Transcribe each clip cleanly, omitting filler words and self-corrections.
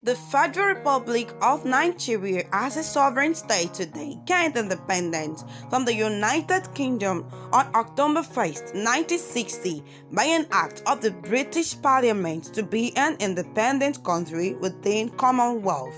The Federal Republic of Nigeria as a sovereign state today gained independence from the United Kingdom on October 1st, 1960 by an act of the British Parliament to be an independent country within Commonwealth.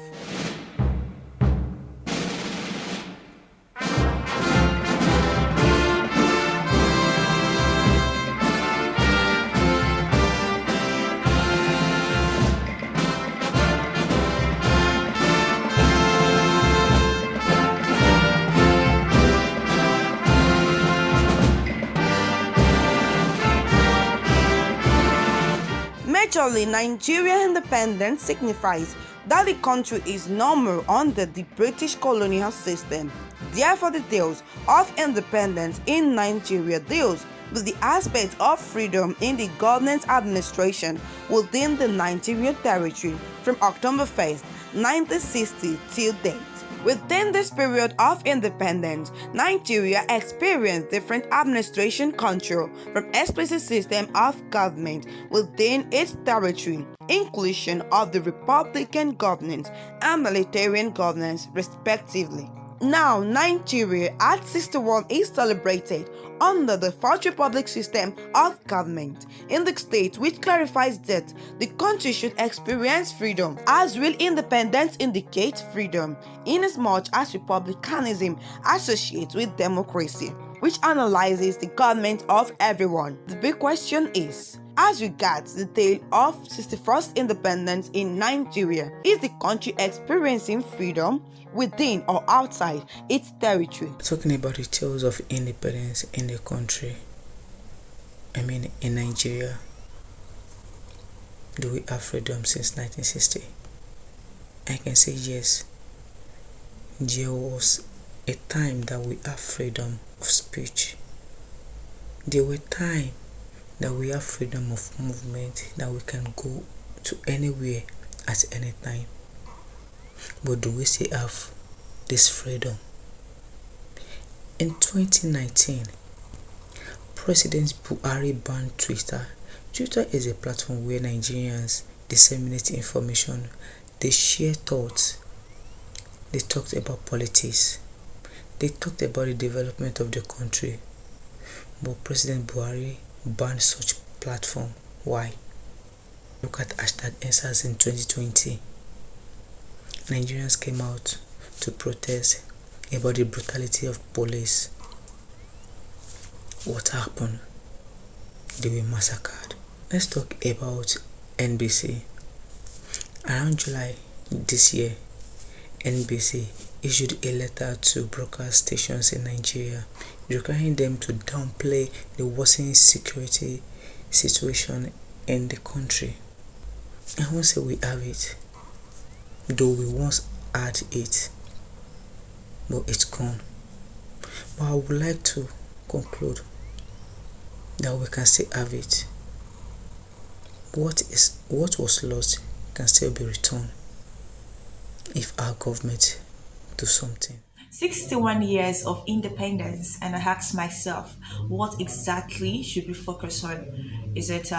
Majorly, Nigerian independence signifies that the country is no more under the British colonial system. Therefore, the deals of independence in Nigeria deals with the aspect of freedom in the governance administration within the Nigerian territory from October 1st, 1960 till date. Within this period of independence, Nigeria experienced different administration control from explicit system of government within its territory, inclusion of the republican governance and military governance respectively. Now, Nigeria at 61 is celebrated under the Fourth Republic system of government in the state, which clarifies that the country should experience freedom, as real independence indicates freedom, inasmuch as republicanism associates with democracy, which analyzes the government of everyone. The big question is, as regards the tale of 61st independence in Nigeria, is the country experiencing freedom within or outside its territory? Talking about the tales of independence in the country, in Nigeria, do we have freedom since 1960? I can say yes. There was a time that we have freedom of speech. There were times that we have freedom of movement, that we can go to anywhere at any time. But do we still have this freedom? In 2019, President Buhari banned Twitter. Twitter is a platform where Nigerians disseminate information, they share thoughts, they talked about politics, they talked about the development of the country. But President Buhari banned such platform. Why? Look at #EndSARS in 2020. Nigerians came out to protest about the brutality of police. What happened? They were massacred. Let's talk about NBC. Around July this year, NBC issued a letter to broadcast stations in Nigeria requiring them to downplay the worsening security situation in the country. I won't say we have it, though we once had it, but it's gone. But I would like to conclude that we can still have it. What was lost can still be returned if our government do something. 61 years of independence, and I asked myself, what exactly should we focus on? Is it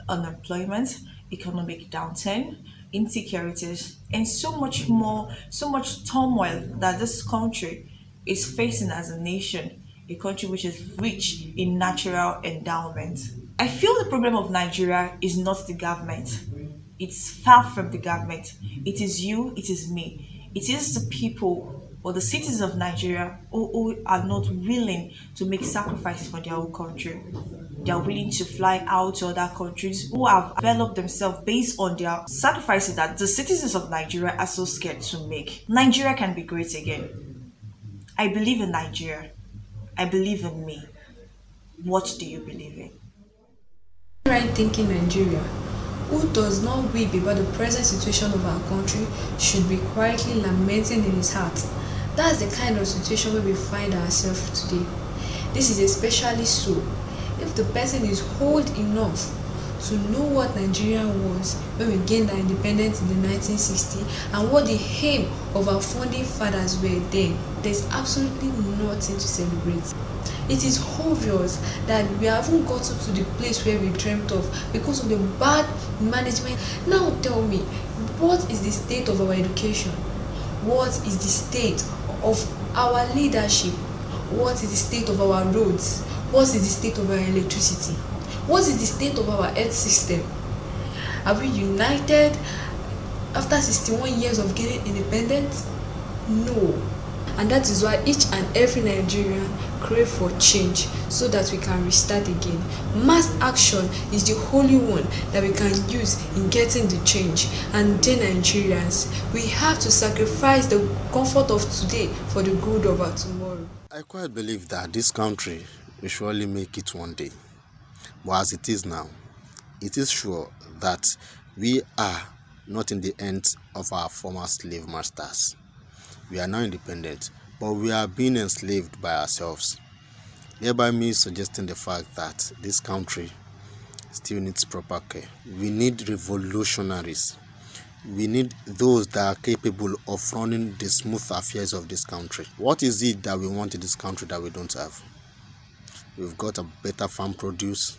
unemployment, economic downturn, insecurities, and so much more, so much turmoil that this country is facing as a nation, a country which is rich in natural endowment? I feel the problem of Nigeria is not the government. It's far from the government. It is you, it is me. It is the people or the citizens of Nigeria who are not willing to make sacrifices for their own country. They are willing to fly out to other countries, who have developed themselves based on their sacrifices that the citizens of Nigeria are so scared to make. Nigeria can be great again. I believe in Nigeria. I believe in me. What do you believe in? Right thinking Nigeria, who does not weep about the present situation of our country, should be quietly lamenting in his heart. That's the kind of situation where we find ourselves today. This is especially so if the person is old enough to know what Nigeria was when we gained our independence in the 1960 and what the aim of our founding fathers were then. There's absolutely nothing to celebrate. It is obvious that we haven't gotten to the place where we dreamt of because of the bad management. Now tell me, What is the state of our education? What is the state of our leadership? What is the state of our roads? What is the state of our electricity? What is the state of our health system? Are we united after 61 years of gaining independence? No. And that is why each and every Nigerian crave for change so that we can restart again. Mass action is the only one that we can use in getting the change. And then Nigerians, we have to sacrifice the comfort of today for the good of our tomorrow. I quite believe that this country will surely make it one day. But as it is now, it is sure that we are not in the hands of our former slave masters. We are now independent, but we are being enslaved by ourselves. Thereby me suggesting the fact that this country still needs proper care. We need revolutionaries. We need those that are capable of running the smooth affairs of this country. What is it that we want in this country that we don't have? We've got a better farm produce.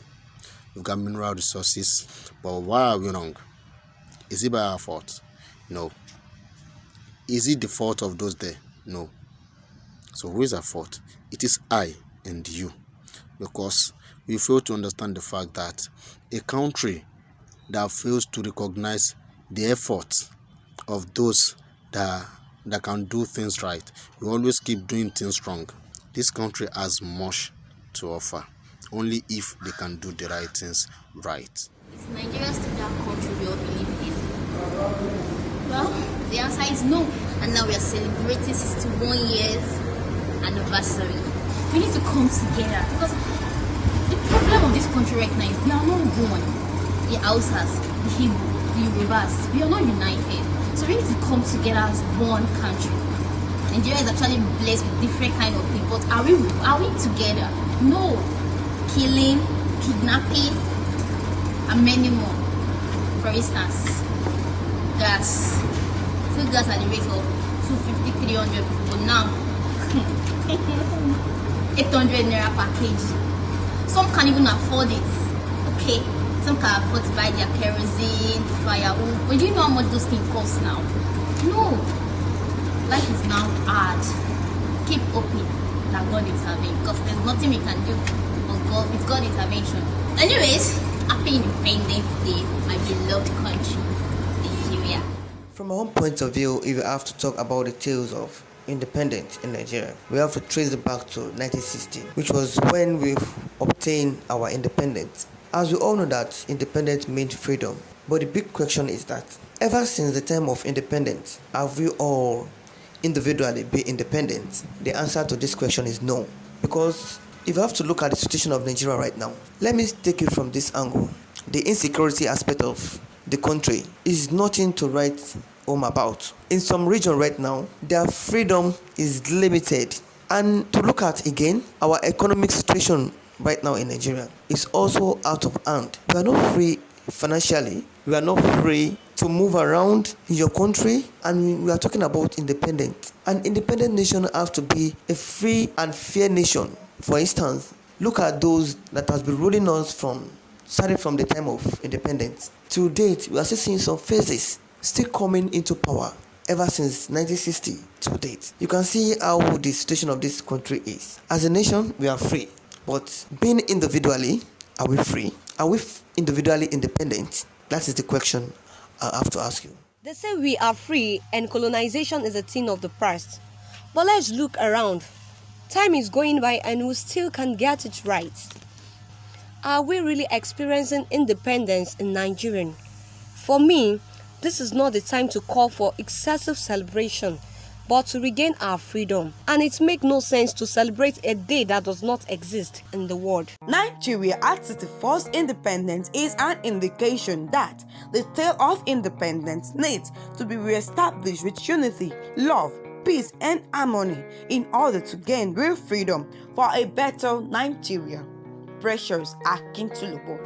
We've got mineral resources. But why are we wrong? Is it by our fault? No. Is it the fault of those there? No. So who is at fault? It is I and you. Because we fail to understand the fact that a country that fails to recognize the effort of those that can do things right, we always keep doing things wrong. This country has much to offer, only if they can do the right things right. Is Nigeria still that country we all believe in? Well, the answer is no. And now we are celebrating 61 years anniversary. We need to come together because the problem of this country right now is we are not one. The Hausas, the Igbo, the Yorubas, we are not united. So we need to come together as one country. Nigeria is actually blessed with different kind of people, but are we together? No. Killing, kidnapping, and many more. For instance, gas. Food gas at the rate of 250, 300, but now 800 naira per kg. Some can't even afford it. Okay, some can afford to buy their kerosene, firewood. But do you know how much those things cost now? No. Life is now hard. Keep hoping that God intervene because there's nothing we can do with God intervention. Anyways, happy Independence Day, my beloved country, Nigeria. From our own point of view, if you have to talk about the tales of independence in Nigeria, we have to trace it back to 1960, which was when we obtained our independence. As we all know that independence means freedom, but the big question is that ever since the time of independence, have we all individually been independent? The answer to this question is no, because if you have to look at the situation of Nigeria right now, let me take it from this angle. The insecurity aspect of the country is nothing to write home about. In some region right now, their freedom is limited. And to look at again, our economic situation right now in Nigeria is also out of hand. We are not free financially. We are not free to move around in your country, and we are talking about independence. An independent nation has to be a free and fair nation. For instance, look at those that has been ruling us starting from the time of independence. To date, we are still seeing some phases still coming into power ever since 1960 to date. You can see how the situation of this country is. As a nation, we are free, but being individually, are we free? Are we individually independent? That is the question I have to ask you. They say we are free and colonization is a thing of the past. But let's look around. Time is going by and we still can't get it right. Are we really experiencing independence in Nigeria? For me, this is not the time to call for excessive celebration, but to regain our freedom. And it makes no sense to celebrate a day that does not exist in the world. Nigeria at its first independence is an indication that the tale of independence needs to be re-established with unity, love, peace and harmony in order to gain real freedom for a better Nigeria. Precious Akintulubo.